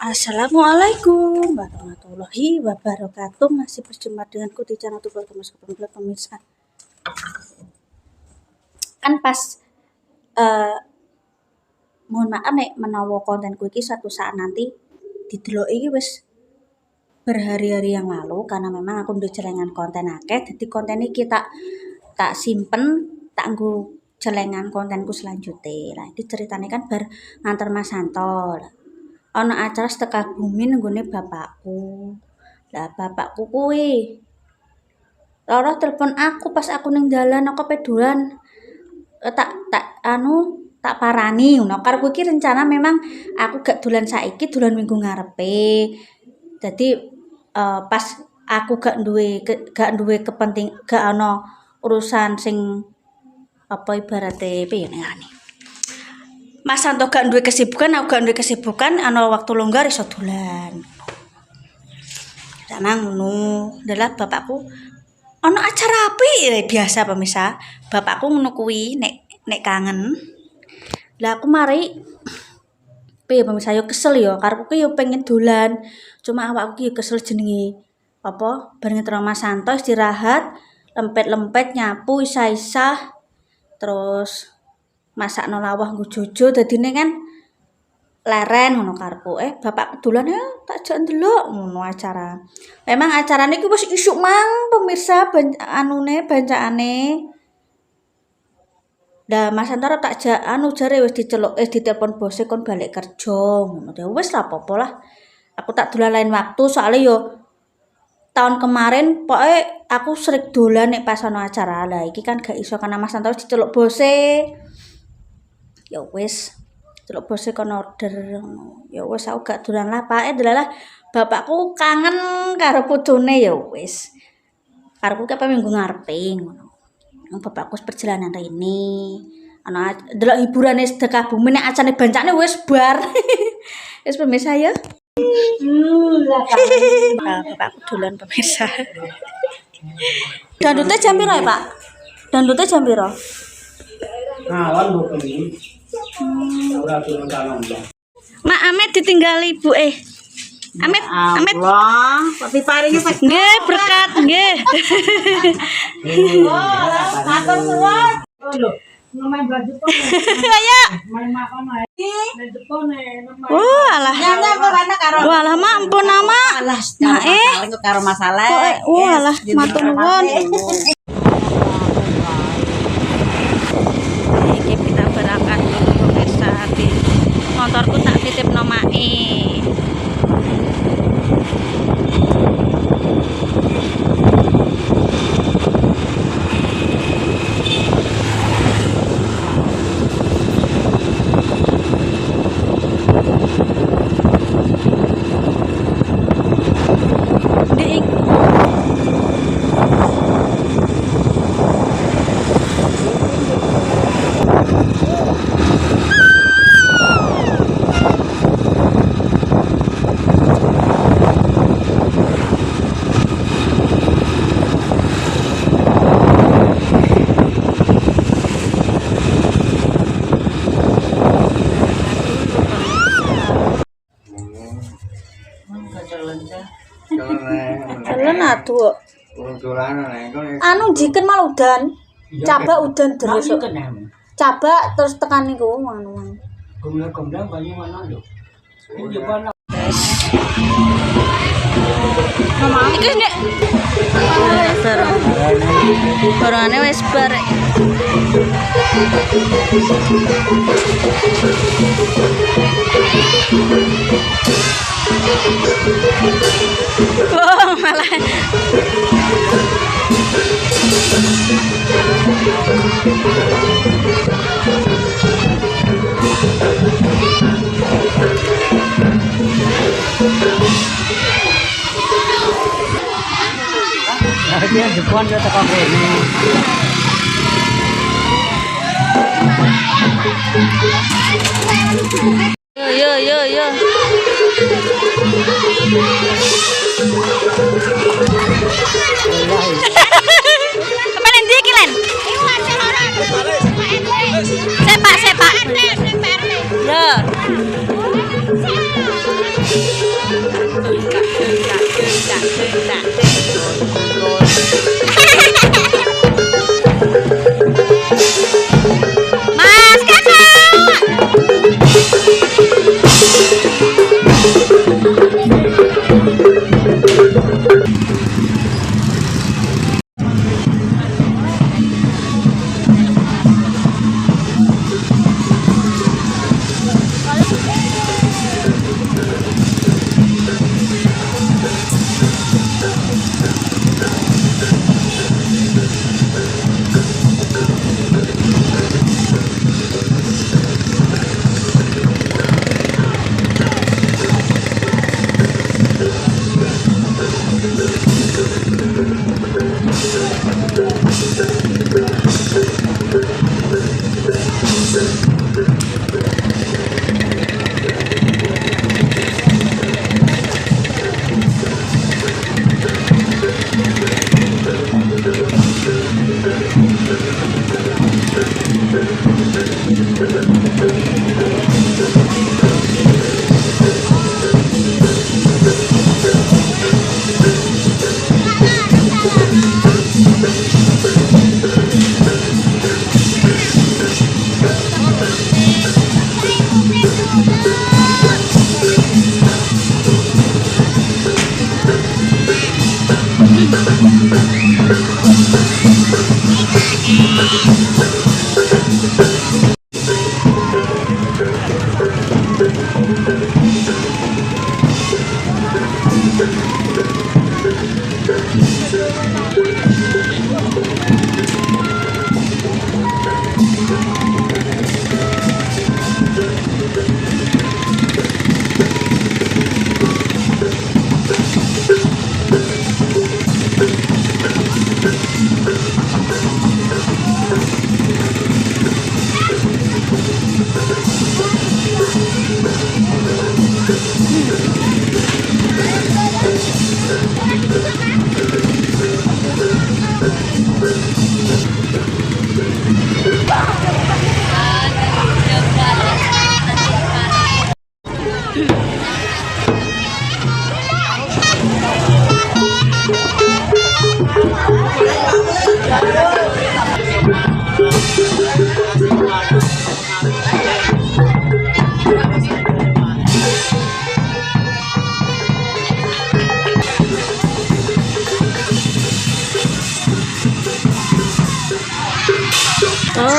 Assalamualaikum warahmatullahi wabarakatuh. Masih berjumpa denganku di channel Tubuh Pemirsa. Kan pas mohon maaf nek menawa kontenku iki suatu saat nanti didelok iki wis berhari-hari yang lalu, karena memang aku ndek celengan konten akeh. Jadi konten iki tak simpen, tak nggo celengan kontenku selanjutnya. Lah iki ceritane kan bar nganter Mas Santo. Ana acara Sekabumi nenggone bapakku. Lah bapakku kuwi loro telepon aku pas aku ning dalan, aku pedolan tak parani ngono. Karepku iki rencana memang aku gak dolan saiki, dolan minggu ngarepe. Jadi pas aku gak duwe kepenting, gak ana urusan sing apa ibarate piye ngene. Mas Santo gak duwe kesibukan, aku gak duwe kesibukan, ana waktu longgar iso dolan. Karena ngono, adalah bapakku ana acara apik biasa pemirsa. Bapakku ngono kuwi nek kangen. Lah aku mari piye pemirsa yo kesel yo, karepku ki yo pengen dolan. Cuma awakku ki kesel jenenge apa bareng karo Mas Santo istirahat, lempet-lempet nyapu isah-isah. Terus masakno lawah nggo jojo dadine kan leren ngono karepku. Bapak dolan ya tak jak ndelok ngono acara. Memang acarane iki wis isuk mang pemirsa bancakane. Lah Mas Santo tak jak jare wis diceluk ditelepon bose kon balik kerja ngono. Ya wis lah apa-apa lah. Aku tak dolan lain waktu soalnya yo tahun kemarin pokoke aku sering dolan nek pas ana acara. Lah iki kan gak iso karena Mas Santo diceluk bose. Ya wis celuk bose kon order ngono. Ya wis aku gak dolan lah Pak. Delalah bapakku kangen karo putune ya wis. Karepku ki minggu ngarepe ngono. Bapakku perjalanan rene. Ana delok hiburane Sekabumi nek acane bancane wis bar. Wis pemirsa ya. Bapakku dolan pemirsa. Dandute jam piro ya Pak? Dandute jam piro? Ngawan kok ini. Ora turun tangan. Mak Amet ditinggal ibu Amet. Allah, tapi paringe Pak. Nggih, berkat nggih. Matur nuwun. Lho, main baju kok. Ayo. Main makan lagi. Oh, alah. Nyanya kok ana karo. Walah, Mak, ampun Mak. Alah, Nah, karo masalah. Walah, matur nuwun. Iki kita berangkat dulu pemirsa di motorku tak titip nomake. Jalan atuh. Anu jiken malah udan. Coba udan terus. Coba terus tekan niku anu. Gomlang banyak mana lho. Iki nek barane wis bar. Oh, malah. Akhirnya depan dia tekan ini. Yo. Apa nanti kilen? Sepak. Yo. Oh,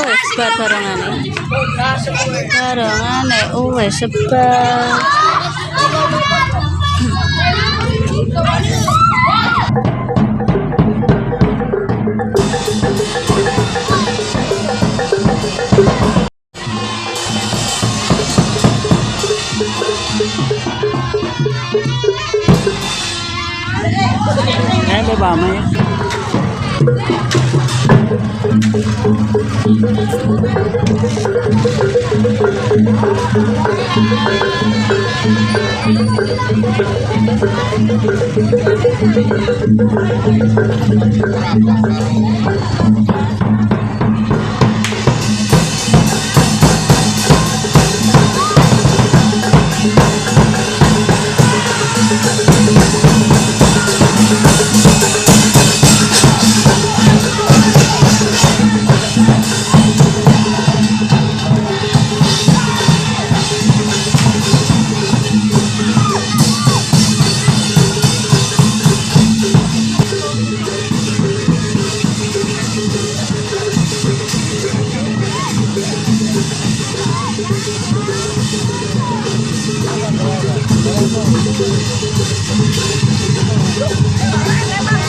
wis sebar barangane. Barangane wis sebar. Em bà mày.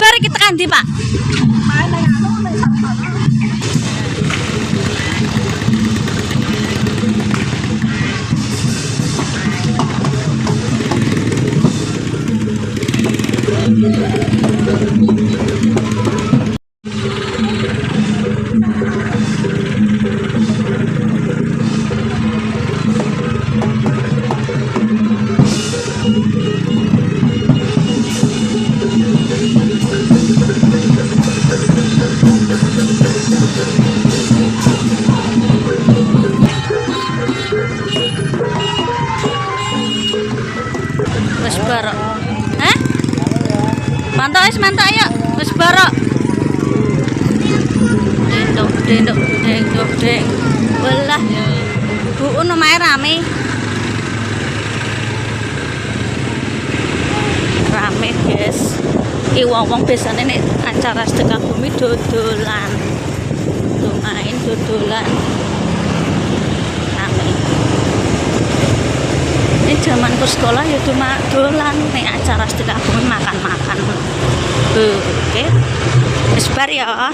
Mari kita kanti, Pak. Wis barok. Hah? Mantap ayo. Wis barok. Dendok. Walah. Bu ono mae rame. Rame, guys. Iki wong-wong biasane nek acara sedekah bumi dodolan. Main dodolan. Rame. Ini zamanku sekolah ya cuma dolan, nih acara sedekah bumi makan-makan. Oke, wis bar ya.